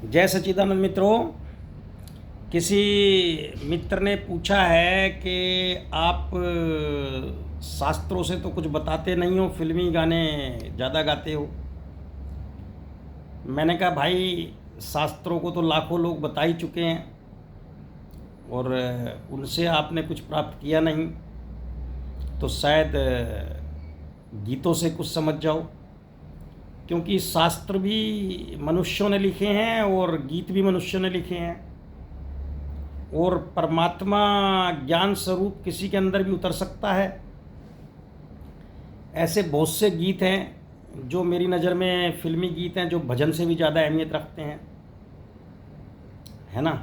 जय सच्चिदानंद मित्रों। किसी मित्र ने पूछा है कि आप शास्त्रों से तो कुछ बताते नहीं हो, फिल्मी गाने ज़्यादा गाते हो। मैंने कहा भाई, शास्त्रों को तो लाखों लोग बता ही चुके हैं और उनसे आपने कुछ प्राप्त किया नहीं, तो शायद गीतों से कुछ समझ जाओ। क्योंकि शास्त्र भी मनुष्यों ने लिखे हैं और गीत भी मनुष्यों ने लिखे हैं, और परमात्मा ज्ञान स्वरूप किसी के अंदर भी उतर सकता है। ऐसे बहुत से गीत हैं जो मेरी नज़र में फिल्मी गीत हैं, जो भजन से भी ज़्यादा अहमियत रखते हैं, है ना।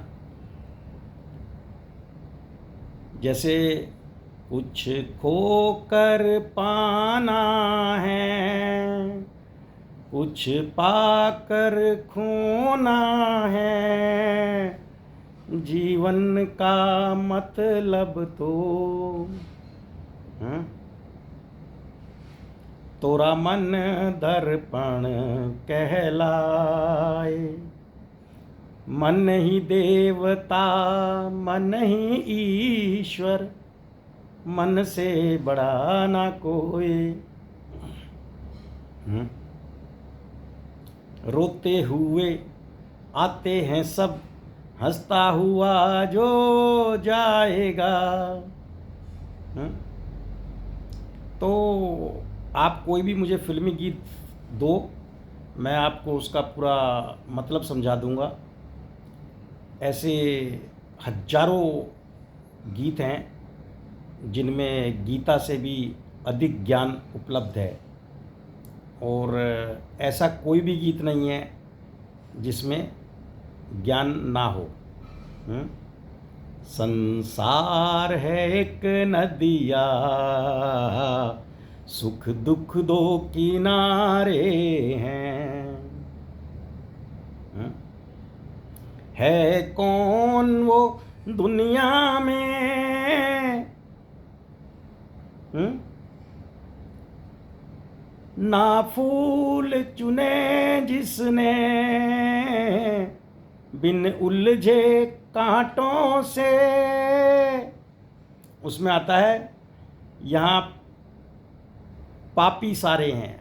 जैसे कुछ खोकर पाना है, कुछ पाकर खोना है, जीवन का मतलब तो तोरा मन दर्पण कहलाए। मन ही देवता, मन ही ईश्वर, मन से बड़ा ना कोई। रोते हुए आते हैं सब, हंसता हुआ जो जाएगा। तो आप कोई भी मुझे फिल्मी गीत दो, मैं आपको उसका पूरा मतलब समझा दूंगा। ऐसे हजारों गीत हैं जिनमें गीता से भी अधिक ज्ञान उपलब्ध है, और ऐसा कोई भी गीत नहीं है जिसमें ज्ञान ना हो। संसार है एक नदिया, सुख दुख दो किनारे हैं। है कौन वो दुनिया में ना फूल चुने जिसने, बिन उलझे कांटों से। उसमें आता है यहाँ पापी सारे हैं।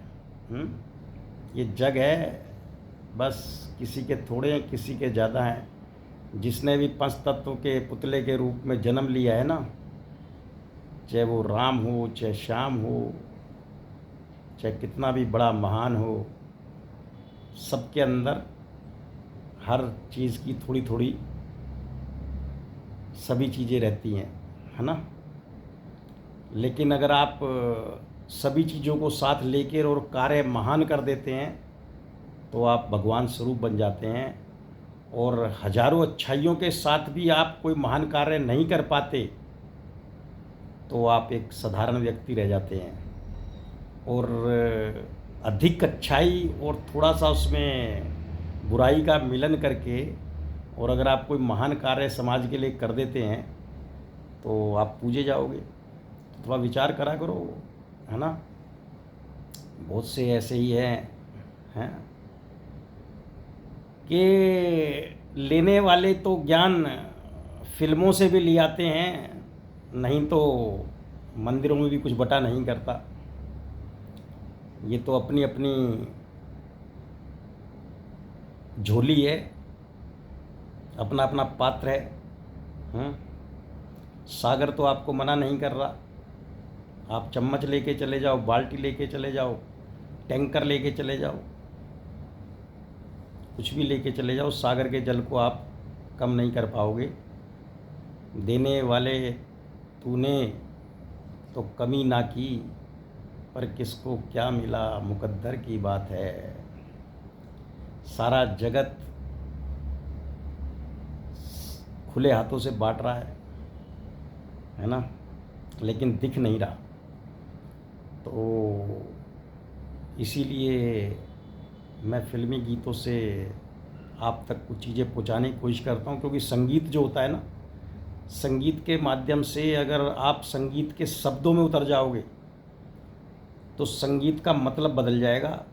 ये जग है, बस किसी के थोड़े हैं, किसी के ज़्यादा हैं। जिसने भी पंच तत्व के पुतले के रूप में जन्म लिया है ना, चाहे वो राम हो, चाहे श्याम हो, चाहे कितना भी बड़ा महान हो, सबके अंदर हर चीज़ की थोड़ी थोड़ी सभी चीज़ें रहती हैं, है ना। लेकिन अगर आप सभी चीज़ों को साथ लेकर और कार्य महान कर देते हैं तो आप भगवान स्वरूप बन जाते हैं। और हजारों अच्छाइयों के साथ भी आप कोई महान कार्य नहीं कर पाते तो आप एक साधारण व्यक्ति रह जाते हैं। और अधिक अच्छाई और थोड़ा सा उसमें बुराई का मिलन करके, और अगर आप कोई महान कार्य समाज के लिए कर देते हैं तो आप पूजे जाओगे। तो थोड़ा विचार करा करो, है ना। बहुत से ऐसे ही हैं कि लेने वाले तो ज्ञान फिल्मों से भी ले आते हैं, नहीं तो मंदिरों में भी कुछ बटा नहीं करता। ये तो अपनी अपनी झोली है, अपना अपना पात्र है। सागर तो आपको मना नहीं कर रहा। आप चम्मच लेके चले जाओ, बाल्टी लेके चले जाओ, टैंकर लेके चले जाओ, कुछ भी लेके चले जाओ, सागर के जल को आप कम नहीं कर पाओगे। देने वाले तूने तो कमी ना की, पर किसको क्या मिला मुकद्दर की बात है। सारा जगत खुले हाथों से बांट रहा है ना, लेकिन दिख नहीं रहा। तो इसीलिए मैं फिल्मी गीतों से आप तक कुछ चीज़ें पहुंचाने की कोशिश करता हूं, क्योंकि संगीत जो होता है ना, संगीत के माध्यम से अगर आप संगीत के शब्दों में उतर जाओगे तो संगीत का मतलब बदल जाएगा।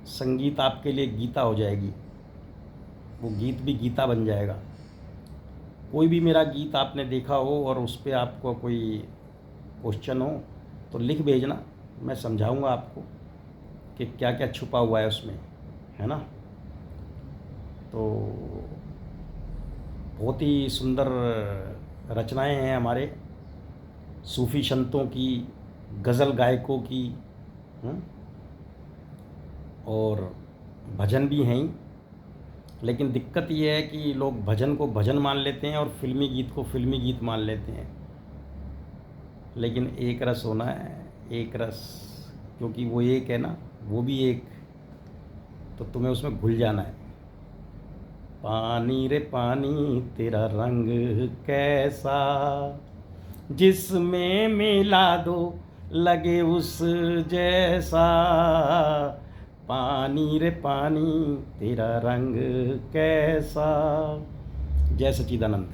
संगीत आपके लिए गीता हो जाएगी। वो गीत भी गीता बन जाएगा। कोई भी मेरा गीत आपने देखा हो और उस पे आपको कोई क्वेश्चन हो तो लिख भेजना, मैं समझाऊंगा आपको कि क्या क्या छुपा हुआ है उसमें, है ना। तो बहुत ही सुंदर रचनाएं हैं हमारे सूफ़ी संतों की, गज़ल गायकों की, हम्म, और भजन भी हैं ही। लेकिन दिक्कत ये है कि लोग भजन को भजन मान लेते हैं और फिल्मी गीत को फिल्मी गीत मान लेते हैं। लेकिन एक रस होना है, एक रस, क्योंकि वो एक है ना, वो भी एक, तो तुम्हें उसमें घुल जाना है। पानी रे पानी तेरा रंग कैसा, जिसमें मिला दो लगे उस जैसा। पानी रे पानी तेरा रंग कैसा। जय सच्चिदानंद।